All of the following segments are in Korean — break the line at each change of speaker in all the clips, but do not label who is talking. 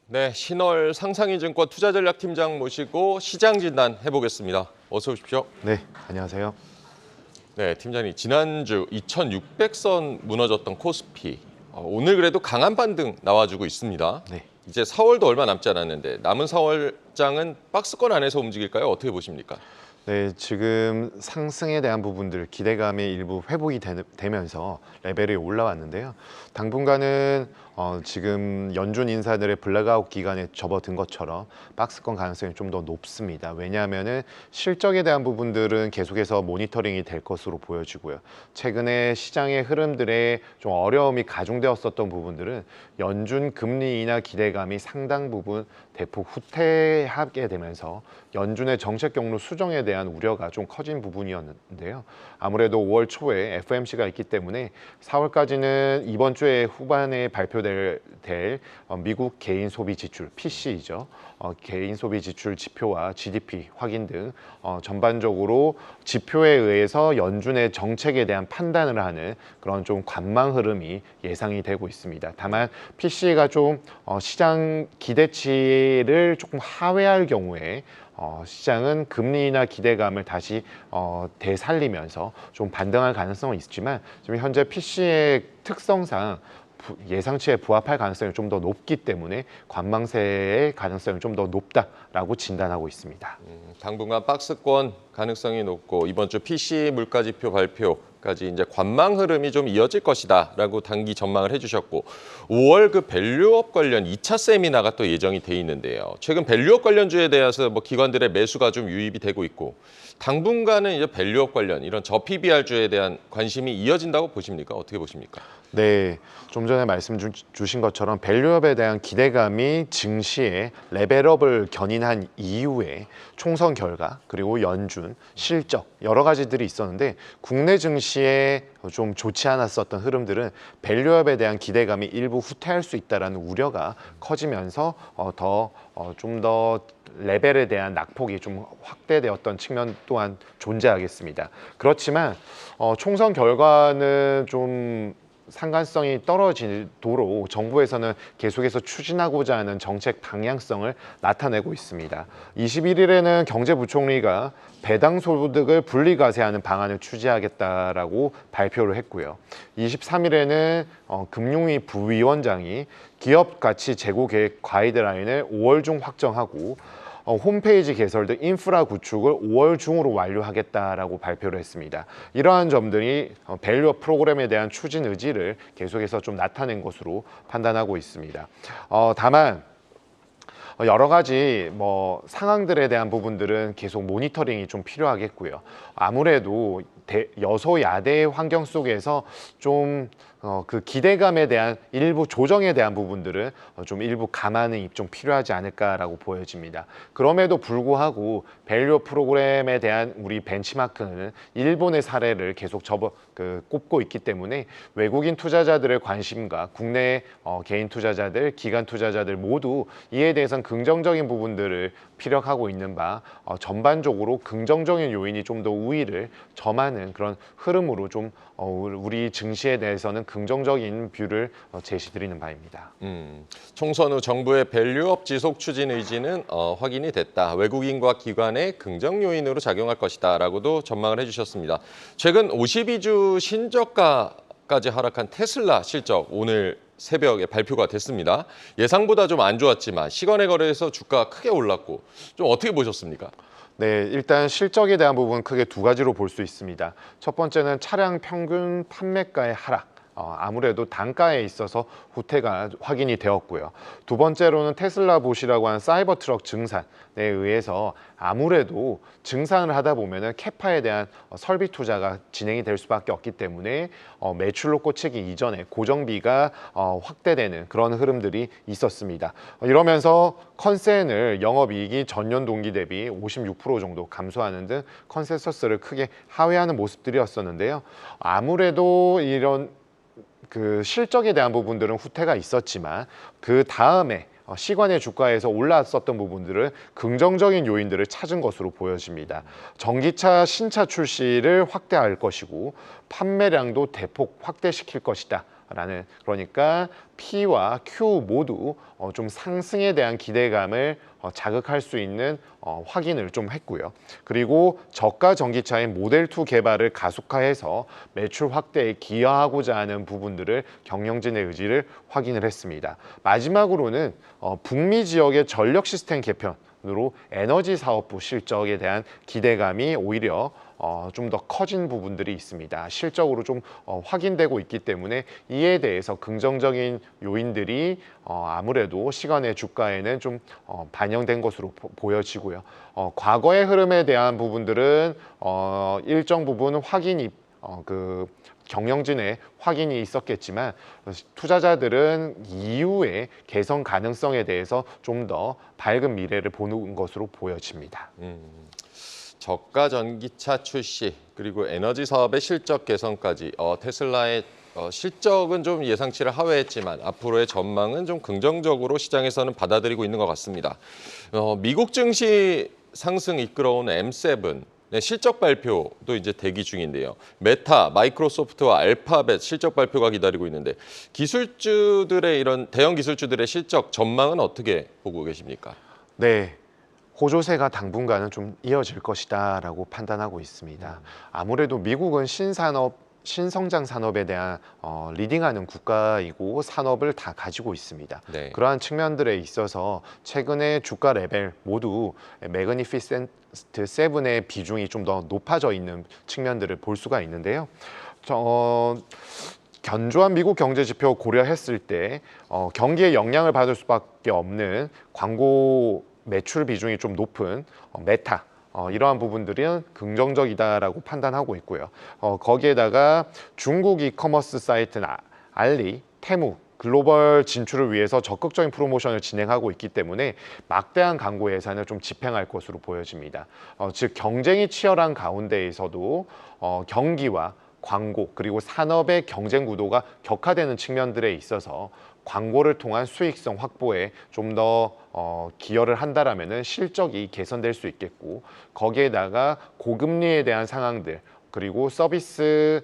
네, 신월 상상인증권 투자전략팀장 모시고 시장 진단 해보겠습니다. 어서 오십시오.
네, 안녕하세요.
네, 팀장님, 지난주 2600선 무너졌던 코스피. 오늘 그래도 강한 반등 나와주고 있습니다.
네.
이제 4월도 얼마 남지 않았는데 남은 4월장은 박스권 안에서 움직일까요? 어떻게 보십니까?
네, 지금 상승에 대한 부분들 기대감이 일부 회복이 되면서 레벨이 올라왔는데요. 당분간은 지금 연준 인사들의 블랙아웃 기간에 접어든 것처럼 박스권 가능성이 좀 더 높습니다. 왜냐하면은 실적에 대한 부분들은 계속해서 모니터링이 될 것으로 보여지고요. 최근에 시장의 흐름들에 좀 어려움이 가중되었었던 부분들은 연준 금리 인하 기대감이 상당 부분 대폭 후퇴하게 되면서 연준의 정책 경로 수정에 대한 우려가 좀 커진 부분이었는데요. 아무래도 5월 초에 FOMC가 있기 때문에 4월까지는 이번 주에 후반에 발표될 미국 개인 소비 지출 PC이죠. 개인 소비 지출 지표와 GDP 확인 등 전반적으로 지표에 의해서 연준의 정책에 대한 판단을 하는 그런 좀 관망 흐름이 예상이 되고 있습니다. 다만 PC가 좀 시장 기대치를 조금 하회할 경우에 시장은 금리 인하 기대감을 다시 되살리면서 좀 반등할 가능성은 있지만 지금 현재 PC의 특성상 예상치에 부합할 가능성이 좀 더 높기 때문에 관망세의 가능성이 좀 더 높다라고 진단하고 있습니다.
당분간 박스권 가능성이 높고 이번 주 PC 물가지표 발표까지 이제 관망 흐름이 좀 이어질 것이다라고 단기 전망을 해주셨고 5월 그 밸류업 관련 2차 세미나가 또 예정이 돼 있는데요. 최근 밸류업 관련주에 대해서 뭐 기관들의 매수가 좀 유입이 되고 있고 당분간은 이제 밸류업 관련 이런 저PBR주에 대한 관심이 이어진다고 보십니까? 어떻게 보십니까?
네, 좀 전에 말씀 주신 것처럼 밸류업에 대한 기대감이 증시에 레벨업을 견인한 이후에 총선 결과 그리고 연준, 실적 여러 가지들이 있었는데 국내 증시에 좀 좋지 않았었던 흐름들은 밸류업에 대한 기대감이 일부 후퇴할 수 있다는 우려가 커지면서 좀 더 레벨에 대한 낙폭이 좀 확대되었던 측면 또한 존재하겠습니다. 그렇지만 총선 결과는 좀 상관성이 떨어지도록 정부에서는 계속해서 추진하고자 하는 정책 방향성을 나타내고 있습니다. 21일에는 경제부총리가 배당 소득을 분리과세하는 방안을 추진하겠다라고 발표를 했고요. 23일에는 금융위 부위원장이 기업 가치 재고 계획 가이드라인을 5월 중 확정하고 홈페이지 개설 등 인프라 구축을 5월 중으로 완료하겠다라고 발표를 했습니다. 이러한 점들이 밸류업 프로그램에 대한 추진 의지를 계속해서 좀 나타낸 것으로 판단하고 있습니다. 다만 여러 가지 상황들에 대한 부분들은 계속 모니터링이 좀 필요하겠고요. 아무래도 여소야대의 환경 속에서 좀 그 기대감에 대한 일부 조정에 대한 부분들은 좀 일부 감안이 좀 필요하지 않을까라고 보여집니다. 그럼에도 불구하고 밸류 프로그램에 대한 우리 벤치마크는 일본의 사례를 계속 꼽고 있기 때문에 외국인 투자자들의 관심과 국내 개인 투자자들, 기관 투자자들 모두 이에 대해서는 긍정적인 부분들을 피력하고 있는 바 전반적으로 긍정적인 요인이 좀 더 우위를 점하는 그런 흐름으로 좀 우리 증시에 대해서는 긍정적인 뷰를 제시드리는 바입니다.
총선 후 정부의 밸류업 지속 추진 의지는 확인이 됐다. 외국인과 기관의 긍정 요인으로 작용할 것이다라고도 전망을 해주셨습니다. 최근 52주 신저가까지 하락한 테슬라 실적 오늘 새벽에 발표가 됐습니다. 예상보다 좀 안 좋았지만 시간의 거래에서 주가가 크게 올랐고 좀 어떻게 보셨습니까?
네, 일단 실적에 대한 부분은 크게 두 가지로 볼 수 있습니다. 첫 번째는 차량 평균 판매가의 하락. 아무래도 단가에 있어서 후퇴가 확인이 되었고요. 두 번째로는 테슬라 봇이라고 하는 사이버 트럭 증산에 의해서 아무래도 증산을 하다 보면은 캐파에 대한 설비 투자가 진행이 될 수밖에 없기 때문에 매출로 꽂히기 이전에 고정비가 확대되는 그런 흐름들이 있었습니다. 이러면서 컨센을 영업이익이 전년 동기 대비 56% 정도 감소하는 등 컨센서스를 크게 하회하는 모습들이었었는데요. 아무래도 이런 그 실적에 대한 부분들은 후퇴가 있었지만 그 다음에 시간의 주가에서 올랐었던 부분들은 긍정적인 요인들을 찾은 것으로 보여집니다. 전기차 신차 출시를 확대할 것이고 판매량도 대폭 확대시킬 것이다 라는, 그러니까 P와 Q 모두 좀 상승에 대한 기대감을 자극할 수 있는 확인을 좀 했고요. 그리고 저가 전기차인 모델2 개발을 가속화해서 매출 확대에 기여하고자 하는 부분들을 경영진의 의지를 확인을 했습니다. 마지막으로는 북미 지역의 전력 시스템 개편으로 에너지 사업부 실적에 대한 기대감이 오히려 좀 더 커진 부분들이 있습니다. 실적으로 좀 확인되고 있기 때문에 이에 대해서 긍정적인 요인들이 아무래도 시간의 주가에는 좀 반영된 것으로 보여지고요. 과거의 흐름에 대한 부분들은 일정 부분 확인이 경영진의 확인이 있었겠지만 투자자들은 이후의 개선 가능성에 대해서 좀 더 밝은 미래를 보는 것으로 보여집니다.
저가 전기차 출시 그리고 에너지 사업의 실적 개선까지 테슬라의 실적은 좀 예상치를 하회했지만 앞으로의 전망은 좀 긍정적으로 시장에서는 받아들이고 있는 것 같습니다. 미국 증시 상승 이끌어온 M7 네, 실적 발표도 이제 대기 중인데요. 메타, 마이크로소프트와 알파벳 실적 발표가 기다리고 있는데 기술주들의 이런 대형 기술주들의 실적 전망은 어떻게 보고 계십니까?
네. 호조세가 당분간은 좀 이어질 것이다라고 판단하고 있습니다. 아무래도 미국은 신성장 산업에 대한 리딩하는 국가이고 산업을 다 가지고 있습니다.
네.
그러한 측면들에 있어서 최근에 주가 레벨 모두 매그니피센트 7의 비중이 좀 더 높아져 있는 측면들을 볼 수가 있는데요. 견조한 미국 경제 지표 고려했을 때 경기에 영향을 받을 수밖에 없는 광고 매출 비중이 좀 높은 메타 이러한 부분들은 긍정적이다라고 판단하고 있고요. 거기에다가 중국 이커머스 사이트는 알리, 테무 글로벌 진출을 위해서 적극적인 프로모션을 진행하고 있기 때문에 막대한 광고 예산을 좀 집행할 것으로 보여집니다. 즉 경쟁이 치열한 가운데에서도 경기와 광고 그리고 산업의 경쟁 구도가 격화되는 측면들에 있어서 광고를 통한 수익성 확보에 좀 더 기여를 한다라면은 실적이 개선될 수 있겠고 거기에다가 고금리에 대한 상황들 그리고 서비스에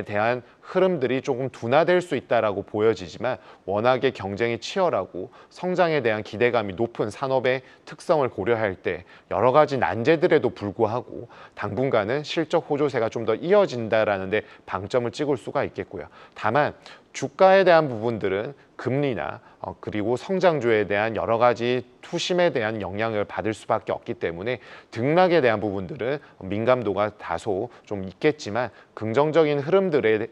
대한 흐름들이 조금 둔화될 수 있다라고 보여지지만 워낙에 경쟁이 치열하고 성장에 대한 기대감이 높은 산업의 특성을 고려할 때 여러 가지 난제들에도 불구하고 당분간은 실적 호조세가 좀 더 이어진다라는 데 방점을 찍을 수가 있겠고요. 다만 주가에 대한 부분들은 금리나 그리고 성장주에 대한 여러 가지 투심에 대한 영향을 받을 수밖에 없기 때문에 등락에 대한 부분들은 민감도가 다소 좀 있겠지만 긍정적인 흐름들의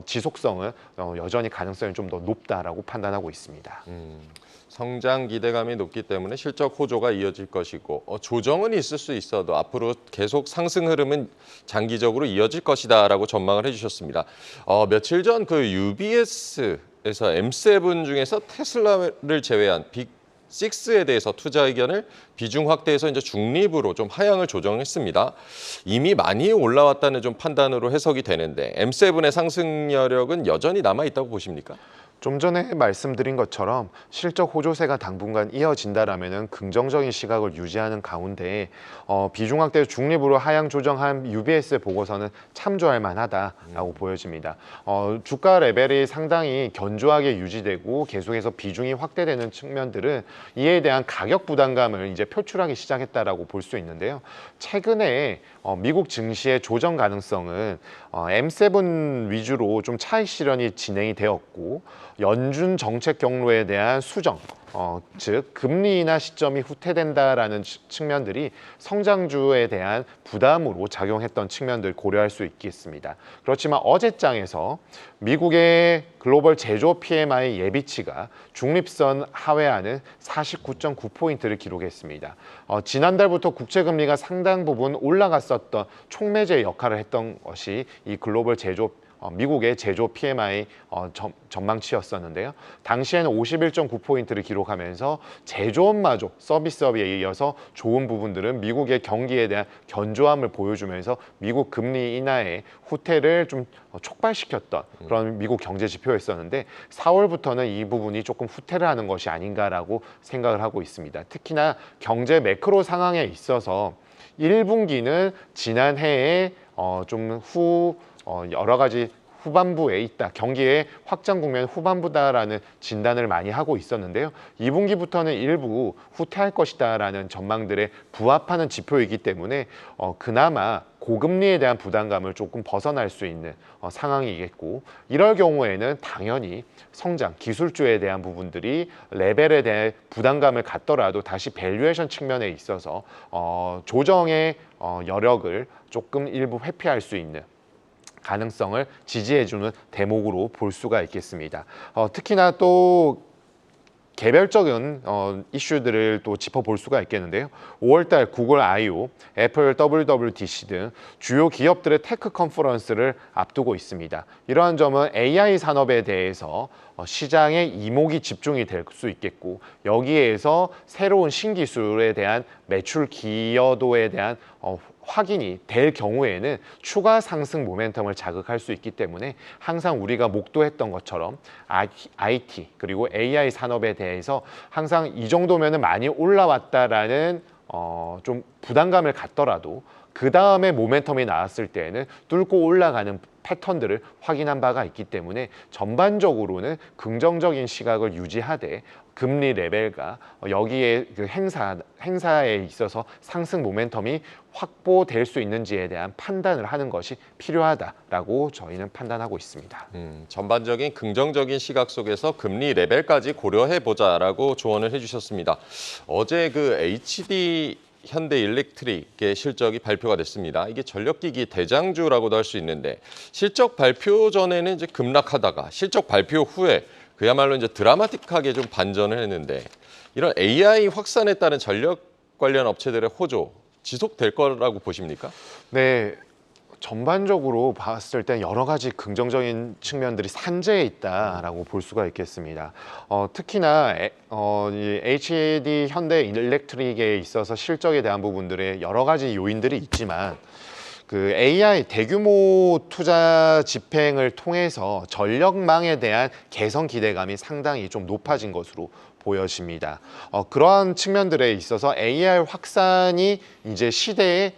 지속성은 여전히 가능성이 좀 더 높다라고 판단하고 있습니다.
성장 기대감이 높기 때문에 실적 호조가 이어질 것이고 조정은 있을 수 있어도 앞으로 계속 상승 흐름은 장기적으로 이어질 것이다라고 전망을 해주셨습니다. 며칠 전 그 UBS에서 M7 중에서 테슬라를 제외한 빅6에 대해서 투자 의견을 비중 확대해서 이제 중립으로 좀 하향을 조정했습니다. 이미 많이 올라왔다는 좀 판단으로 해석이 되는데 M7의 상승 여력은 여전히 남아 있다고 보십니까?
좀 전에 말씀드린 것처럼 실적 호조세가 당분간 이어진다라면은 긍정적인 시각을 유지하는 가운데 비중 확대 중립으로 하향 조정한 UBS 보고서는 참조할 만하다라고 보여집니다. 주가 레벨이 상당히 견조하게 유지되고 계속해서 비중이 확대되는 측면들은 이에 대한 가격 부담감을 이제 표출하기 시작했다라고 볼 수 있는데요. 최근에 미국 증시의 조정 가능성은 M7 위주로 좀 차익 실현이 진행이 되었고 연준 정책 경로에 대한 수정, 즉 금리 인하 시점이 후퇴된다라는 측면들이 성장주에 대한 부담으로 작용했던 측면들 고려할 수 있겠습니다. 그렇지만 어제장에서 미국의 글로벌 제조업 PMI 예비치가 중립선 하회하는 49.9포인트를 기록했습니다. 지난달부터 국채금리가 상당 부분 올라갔었던 촉매제 역할을 했던 것이 이 글로벌 제조업 미국의 제조 PMI 전망치였었는데요. 당시에는 51.9포인트를 기록하면서 제조업마저 서비스업에 이어서 좋은 부분들은 미국의 경기에 대한 견조함을 보여주면서 미국 금리 인하의 후퇴를 좀 촉발시켰던 그런 미국 경제 지표였었는데 4월부터는 이 부분이 조금 후퇴를 하는 것이 아닌가라고 생각을 하고 있습니다. 특히나 경제 매크로 상황에 있어서 1분기는 지난해에 여러 가지 후반부에 있다. 경기의 확장 국면 후반부다라는 진단을 많이 하고 있었는데요. 2분기부터는 일부 후퇴할 것이다라는 전망들에 부합하는 지표이기 때문에 그나마 고금리에 대한 부담감을 조금 벗어날 수 있는 상황이겠고, 이럴 경우에는 당연히 성장, 기술주에 대한 부분들이 레벨에 대해 부담감을 갖더라도 다시 밸류에이션 측면에 있어서 조정의 여력을 조금 일부 회피할 수 있는 가능성을 지지해주는 대목으로 볼 수가 있겠습니다. 특히나 또 개별적인 이슈들을 또 짚어볼 수가 있겠는데요. 5월달 구글 I/O, 애플 WWDC 등 주요 기업들의 테크 컨퍼런스를 앞두고 있습니다. 이러한 점은 AI 산업에 대해서 시장의 이목이 집중이 될 수 있겠고, 여기에서 새로운 신기술에 대한 매출 기여도에 대한 확인이 될 경우에는 추가 상승 모멘텀을 자극할 수 있기 때문에 항상 우리가 목도했던 것처럼 IT 그리고 AI 산업에 대해서 항상 이 정도면은 많이 올라왔다라는 좀 부담감을 갖더라도 그 다음에 모멘텀이 나왔을 때에는 뚫고 올라가는 패턴들을 확인한 바가 있기 때문에 전반적으로는 긍정적인 시각을 유지하되 금리 레벨과 여기에 그 행사에 있어서 상승 모멘텀이 확보될 수 있는지에 대한 판단을 하는 것이 필요하다라고 저희는 판단하고 있습니다.
전반적인 긍정적인 시각 속에서 금리 레벨까지 고려해 보자라고 조언을 해주셨습니다. 어제 그 HD 현대일렉트릭의 실적이 발표가 됐습니다. 이게 전력기기 대장주라고도 할 수 있는데, 실적 발표 전에는 이제 급락하다가 실적 발표 후에 그야말로 이제 드라마틱하게 좀 반전을 했는데, 이런 AI 확산에 따른 전력 관련 업체들의 호조 지속될 거라고 보십니까?
네, 전반적으로 봤을 때 여러 가지 긍정적인 측면들이 산재해 있다라고 볼 수가 있겠습니다. 특히나 이 HD 현대 일렉트릭에 있어서 실적에 대한 부분들의 여러 가지 요인들이 있지만, 그 AI 대규모 투자 집행을 통해서 전력망에 대한 개선 기대감이 상당히 좀 높아진 것으로 보여집니다. 그러한 측면들에 있어서 AI 확산이 이제 시대의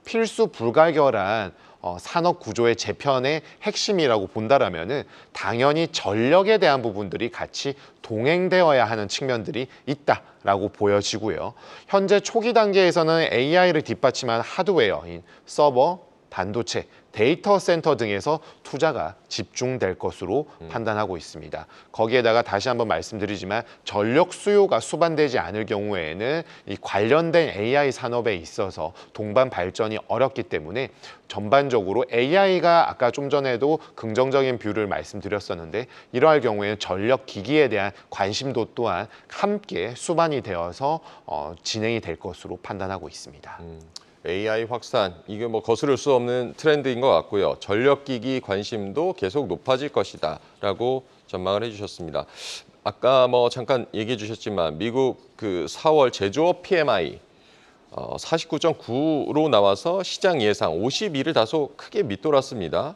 필수 불가결한 산업 구조의 재편의 핵심이라고 본다라면은 당연히 전력에 대한 부분들이 같이 동행되어야 하는 측면들이 있다라고 보여지고요. 현재 초기 단계에서는 AI를 뒷받침한 하드웨어인 서버, 반도체, 데이터 센터 등에서 투자가 집중될 것으로 판단하고 있습니다. 거기에다가 다시 한번 말씀드리지만 전력 수요가 수반되지 않을 경우에는 이 관련된 AI 산업에 있어서 동반 발전이 어렵기 때문에 전반적으로 AI가 아까 좀 전에도 긍정적인 뷰를 말씀드렸었는데, 이러할 경우에는 전력 기기에 대한 관심도 또한 함께 수반이 되어서 진행이 될 것으로 판단하고 있습니다.
AI 확산, 이게 뭐 거스를 수 없는 트렌드인 것 같고요. 전력기기 관심도 계속 높아질 것이다라고 전망을 해주셨습니다. 아까 뭐 잠깐 얘기해 주셨지만 미국 그 4월 제조업 PMI 49.9로 나와서 시장 예상 52를 다소 크게 밑돌았습니다.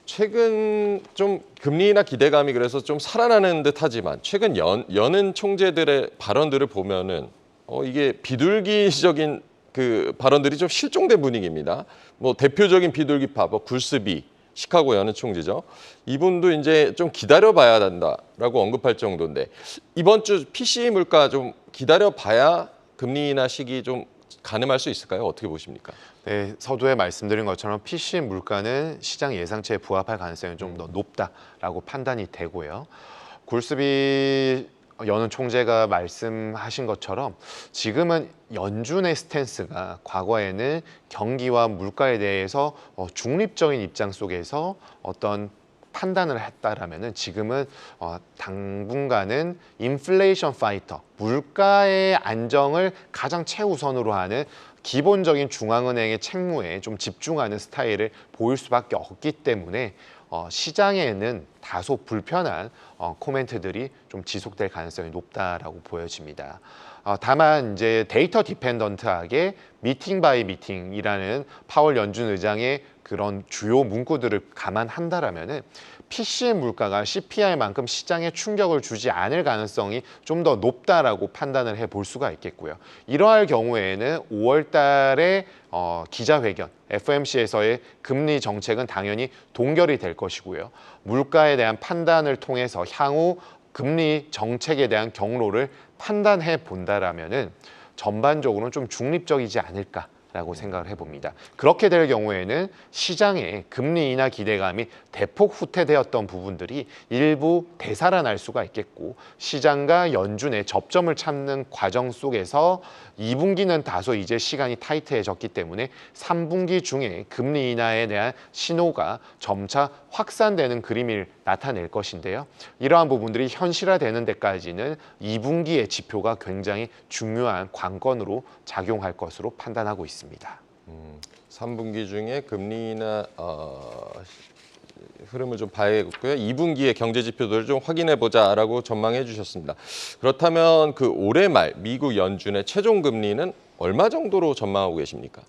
최근 좀 금리나 기대감이 그래서 좀 살아나는 듯하지만, 최근 여는 총재들의 발언들을 보면은 이게 비둘기적인 그 발언들이 좀 실종된 분위기입니다. 뭐 대표적인 비둘기파, 굴스비, 시카고 여는 총재죠. 이분도 이제 좀 기다려봐야 된다라고 언급할 정도인데, 이번 주 PC 물가 좀 기다려봐야 금리 인하 시기 좀 가늠할 수 있을까요? 어떻게 보십니까?
네, 서두에 말씀드린 것처럼 PC 물가는 시장 예상치에 부합할 가능성이 좀 더 높다라고 판단이 되고요. 굴스비 여는 총재가 말씀하신 것처럼 지금은 연준의 스탠스가 과거에는 경기와 물가에 대해서 중립적인 입장 속에서 어떤 판단을 했다라면은 지금은 당분간은 인플레이션 파이터, 물가의 안정을 가장 최우선으로 하는 기본적인 중앙은행의 책무에 좀 집중하는 스타일을 보일 수밖에 없기 때문에 시장에는 다소 불편한 코멘트들이 좀 지속될 가능성이 높다라고 보여집니다. 다만 이제 데이터 디펜던트하게 미팅 바이 미팅이라는 파월 연준 의장의 그런 주요 문구들을 감안한다라면은 PC 물가가 CPI만큼 시장에 충격을 주지 않을 가능성이 좀 더 높다라고 판단을 해볼 수가 있겠고요. 이러할 경우에는 5월 달에 기자회견, FOMC에서의 금리 정책은 당연히 동결이 될 것이고요. 물가에 대한 판단을 통해서 향후 금리 정책에 대한 경로를 판단해 본다라면은 전반적으로는 좀 중립적이지 않을까라고 생각을 해봅니다. 그렇게 될 경우에는 시장의 금리 인하 기대감이 대폭 후퇴되었던 부분들이 일부 되살아날 수가 있겠고, 시장과 연준의 접점을 찾는 과정 속에서 2분기는 다소 이제 시간이 타이트해졌기 때문에 3분기 중에 금리 인하에 대한 신호가 점차 확산되는 그림을 나타낼 것인데요. 이러한 부분들이 현실화되는 데까지는 2분기의 지표가 굉장히 중요한 관건으로 작용할 것으로 판단하고 있습니다.
3분기 중에 금리 인하 흐름을 좀 봐야겠고요. 2분기의 경제 지표들을 좀 확인해 보자라고 전망해 주셨습니다. 그렇다면 그 올해 말 미국 연준의 최종 금리는 얼마 정도로 전망하고 계십니까?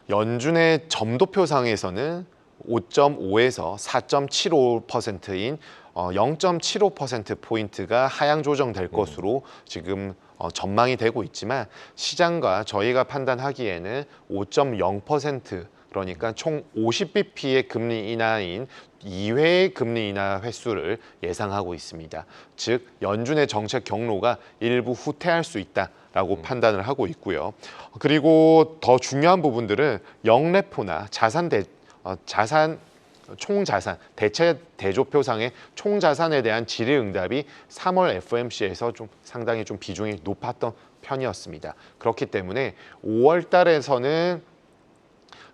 연준의 점도표상에서는 5.5에서 4.75%인 0.75%포인트가 하향 조정될 것으로 지금 전망이 되고 있지만, 시장과 저희가 판단하기에는 5.0%, 그러니까 총 50bp의 금리 인하인 2회의 금리 인하 횟수를 예상하고 있습니다. 즉 연준의 정책 경로가 일부 후퇴할 수 있다라고 판단을 하고 있고요. 그리고 더 중요한 부분들은 영레포나 총자산, 대체 대조표상의 총자산에 대한 질의응답이 3월 FOMC에서 좀 상당히 좀 비중이 높았던 편이었습니다. 그렇기 때문에 5월 달에서는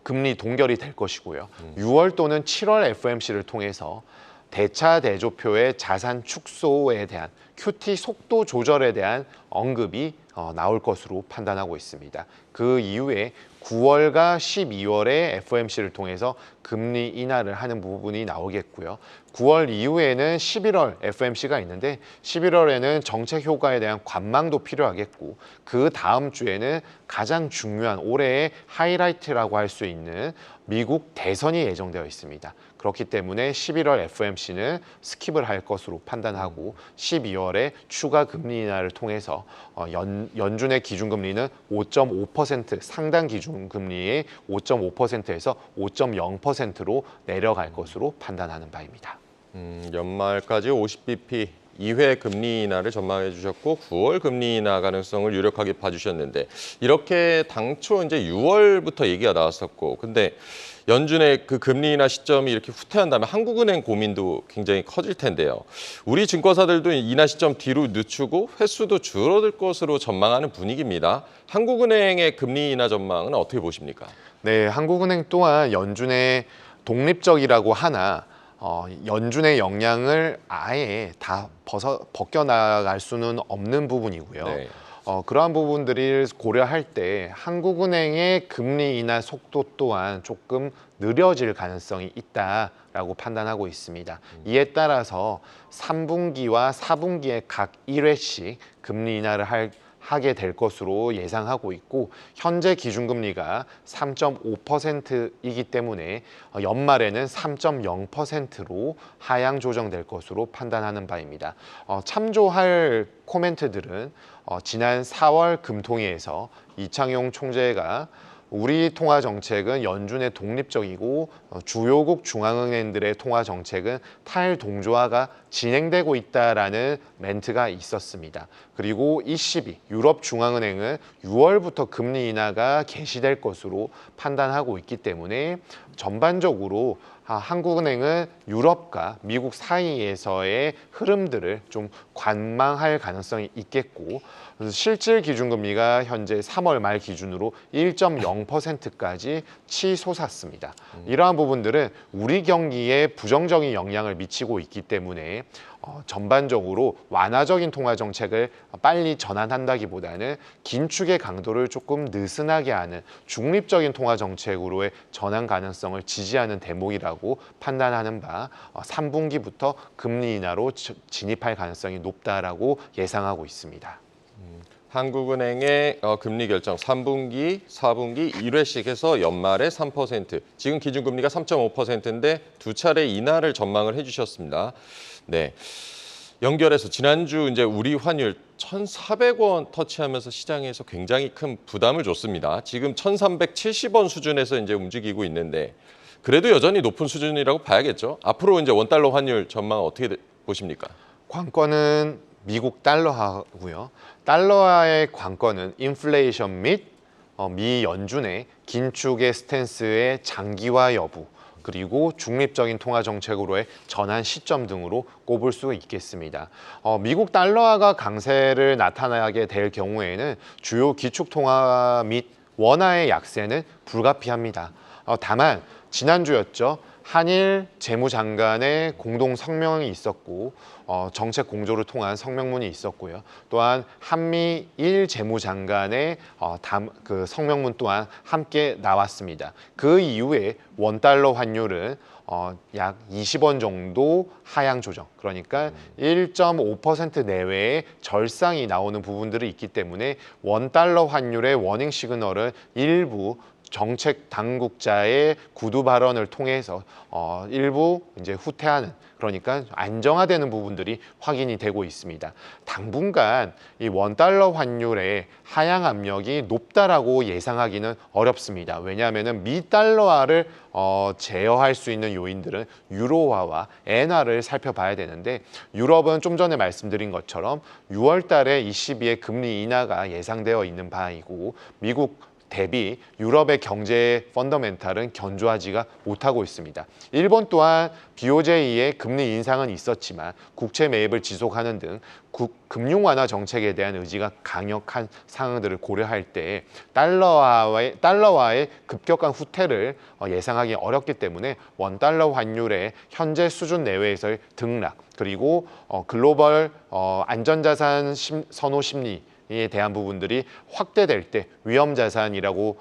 금리 동결이 될 것이고요. 6월 또는 7월 FOMC를 통해서 대차 대조표의 자산 축소에 대한 QT 속도 조절에 대한 언급이 나올 것으로 판단하고 있습니다. 그 이후에 9월과 12월에 FOMC를 통해서 금리 인하를 하는 부분이 나오겠고요. 9월 이후에는 11월 FOMC가 있는데 11월에는 정책 효과에 대한 관망도 필요하겠고, 그 다음 주에는 가장 중요한 올해의 하이라이트라고 할 수 있는 미국 대선이 예정되어 있습니다. 그렇기 때문에 11월 FOMC는 스킵을 할 것으로 판단하고 12월에 추가 금리 인하를 통해서 연준의 기준금리는 5.5%, 상당 기준금리의 5.5%에서 5.0%로 내려갈 것으로 판단하는 바입니다.
연말까지 50bp 2회 금리 인하를 전망해 주셨고 9월 금리 인하 가능성을 유력하게 봐주셨는데, 이렇게 당초 이제 6월부터 얘기가 나왔었고, 근데 연준의 그 금리 인하 시점이 이렇게 후퇴한다면 한국은행 고민도 굉장히 커질 텐데요. 우리 증권사들도 인하 시점 뒤로 늦추고 횟수도 줄어들 것으로 전망하는 분위기입니다. 한국은행의 금리 인하 전망은 어떻게 보십니까?
네, 한국은행 또한 연준의 독립적이라고 하나 연준의 영향을 아예 다 벗겨나갈 수는 없는 부분이고요.
네.
그러한 부분들을 고려할 때 한국은행의 금리 인하 속도 또한 조금 느려질 가능성이 있다라고 판단하고 있습니다. 이에 따라서 3분기와 4분기에 각 1회씩 금리 인하를 하게 될 것으로 예상하고 있고, 현재 기준금리가 3.5%이기 때문에 연말에는 3.0%로 하향 조정될 것으로 판단하는 바입니다. 참조할 코멘트들은 지난 4월 금통위에서 이창용 총재가 우리 통화 정책은 연준의 독립적이고 주요국 중앙은행들의 통화 정책은 탈동조화가 진행되고 있다라는 멘트가 있었습니다. 그리고 ECB, 유럽 중앙은행은 6월부터 금리 인하가 개시될 것으로 판단하고 있기 때문에 전반적으로 한국은행은 유럽과 미국 사이에서의 흐름들을 좀 관망할 가능성이 있겠고, 실질 기준금리가 현재 3월 말 기준으로 1.0%까지 치솟았습니다. 이러한 부분들은 우리 경기에 부정적인 영향을 미치고 있기 때문에 전반적으로 완화적인 통화 정책을 빨리 전환한다기보다는 긴축의 강도를 조금 느슨하게 하는 중립적인 통화 정책으로의 전환 가능성을 지지하는 대목이라고 판단하는 바 3분기부터 금리 인하로 진입할 가능성이 높다라고 예상하고 있습니다.
한국은행의 금리 결정 3분기, 4분기 1회씩 해서 연말에 3%, 지금 기준금리가 3.5%인데 두 차례 인하를 전망을 해주셨습니다. 네, 연결해서 지난주 이제 우리 환율 1,400원 터치하면서 시장에서 굉장히 큰 부담을 줬습니다. 지금 1,370원 수준에서 이제 움직이고 있는데 그래도 여전히 높은 수준이라고 봐야겠죠. 앞으로 이제 원달러 환율 전망 어떻게 보십니까?
관건은 미국 달러화고요. 달러화의 관건은 인플레이션 및 미 연준의 긴축의 스탠스의 장기화 여부, 그리고 중립적인 통화 정책으로의 전환 시점 등으로 꼽을 수 있겠습니다. 미국 달러화가 강세를 나타나게 될 경우에는 주요 기축 통화 및 원화의 약세는 불가피합니다. 다만 지난주였죠. 한일 재무장관의 공동 성명이 있었고 정책 공조를 통한 성명문이 있었고요. 또한 한미일 재무장관의 그 성명문 또한 함께 나왔습니다. 그 이후에 원달러 환율은 약 20원 정도 하향 조정, 그러니까 1.5% 내외의 절상이 나오는 부분들이 있기 때문에 원달러 환율의 워닝 시그널은 일부 정책 당국자의 구두 발언을 통해서 일부 이제 후퇴하는, 그러니까 안정화되는 부분들이 확인이 되고 있습니다. 당분간 이 원달러 환율의 하향 압력이 높다라고 예상하기는 어렵습니다. 왜냐하면 미 달러화를 제어할 수 있는 요인들은 유로화와 엔화를 살펴봐야 되는데, 유럽은 좀 전에 말씀드린 것처럼 6월 달에 ECB의 금리 인하가 예상되어 있는 바이고, 미국 대비 유럽의 경제 펀더멘탈은 견조하지가 못하고 있습니다. 일본 또한 BOJ의 금리 인상은 있었지만 국채 매입을 지속하는 등 금융 완화 정책에 대한 의지가 강력한 상황들을 고려할 때 달러화의 급격한 후퇴를 예상하기 어렵기 때문에 원달러 환율의 현재 수준 내외에서의 등락, 그리고 글로벌 안전자산 선호 심리 에 대한 부분들이 확대될 때 위험자산이라고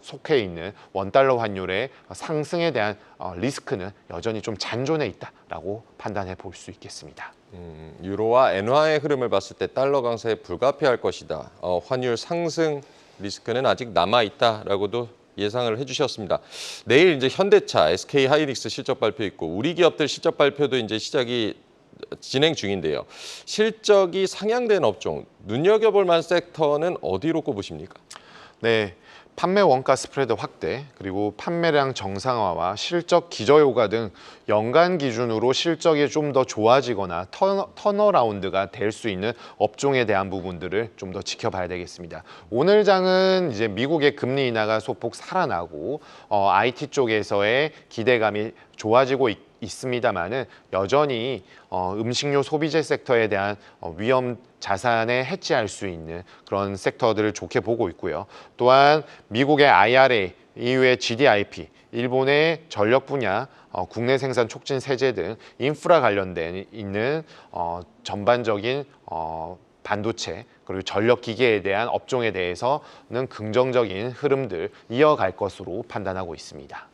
속해 있는 원달러 환율의 상승에 대한 리스크는 여전히 좀 잔존해 있다라고 판단해 볼 수 있겠습니다.
유로와 엔화의 흐름을 봤을 때 달러 강세에 불가피할 것이다. 환율 상승 리스크는 아직 남아 있다라고도 예상을 해주셨습니다. 내일 이제 현대차, SK 하이닉스 실적 발표 있고 우리 기업들 실적 발표도 이제 시작이 진행 중인데요. 실적이 상향된 업종, 눈여겨볼 만한 섹터는 어디로 꼽으십니까?
네, 판매 원가 스프레드 확대, 그리고 판매량 정상화와 실적 기저효과 등 연간 기준으로 실적이 좀 더 좋아지거나 턴어라운드가 될 수 있는 업종에 대한 부분들을 좀 더 지켜봐야 되겠습니다. 오늘 장은 이제 미국의 금리 인하가 소폭 살아나고 IT 쪽에서의 기대감이 좋아지고 있습니다만은 여전히 음식료 소비재 섹터에 대한 위험 자산에 해지할 수 있는 그런 섹터들을 좋게 보고 있고요. 또한 미국의 IRA 이후에 GDIP, 일본의 전력 분야, 국내 생산 촉진 세제 등 인프라 관련된 있는 전반적인 반도체 그리고 전력 기계에 대한 업종에 대해서는 긍정적인 흐름들 이어갈 것으로 판단하고 있습니다.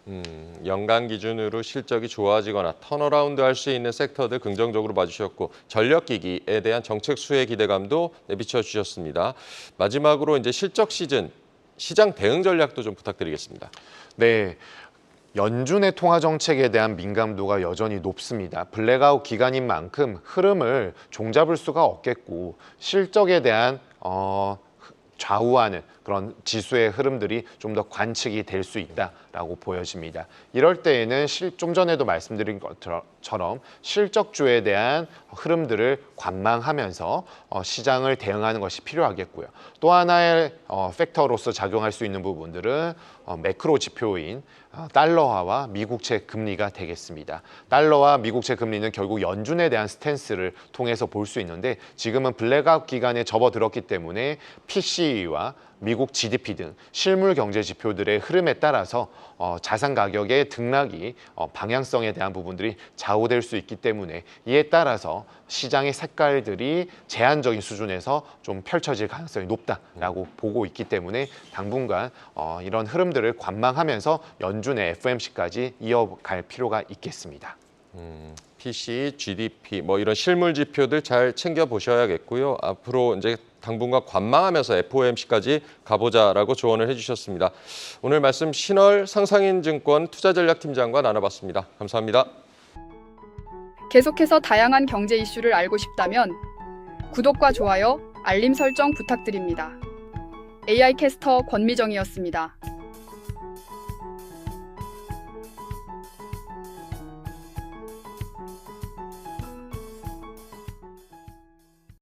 연간 기준으로 실적이 좋아지거나 턴어라운드 할 수 있는 섹터들 긍정적으로 봐주셨고 전력 기기에 대한 정책 수혜 기대감도 내비쳐 주셨습니다. 마지막으로 이제 실적 시즌 시장 대응 전략도 좀 부탁드리겠습니다.
네. 연준의 통화 정책에 대한 민감도가 여전히 높습니다. 블랙아웃 기간인 만큼 흐름을 종잡을 수가 없겠고 실적에 대한 좌우하는 그런 지수의 흐름들이 좀 더 관측이 될 수 있다라고 보여집니다. 이럴 때에는 좀 전에도 말씀드린 것처럼 실적주에 대한 흐름들을 관망하면서 시장을 대응하는 것이 필요하겠고요. 또 하나의 팩터로서 작용할 수 있는 부분들은 매크로 지표인 달러화와 미국채 금리가 되겠습니다. 달러와 미국채 금리는 결국 연준에 대한 스탠스를 통해서 볼 수 있는데 지금은 블랙아웃 기간에 접어들었기 때문에 PCE와 미국 GDP 등 실물 경제 지표들의 흐름에 따라서 자산 가격의 등락이 방향성에 대한 부분들이 좌우될 수 있기 때문에 이에 따라서 시장의 색깔들이 제한적인 수준에서 좀 펼쳐질 가능성이 높다라고 보고 있기 때문에 당분간 이런 흐름들을 관망하면서 연준의 FOMC까지 이어갈 필요가 있겠습니다.
PC, GDP 뭐 이런 실물 지표들 잘 챙겨 보셔야겠고요. 앞으로 이제 당분간 관망하면서 FOMC까지 가보자라고 조언을 해주셨습니다. 오늘 말씀 신월 상상인증권 투자전략팀장과 나눠봤습니다. 감사합니다.
계속해서 다양한 경제 이슈를 알고 싶다면 구독과 좋아요, 알림 설정 부탁드립니다. AI 캐스터 권미정이었습니다.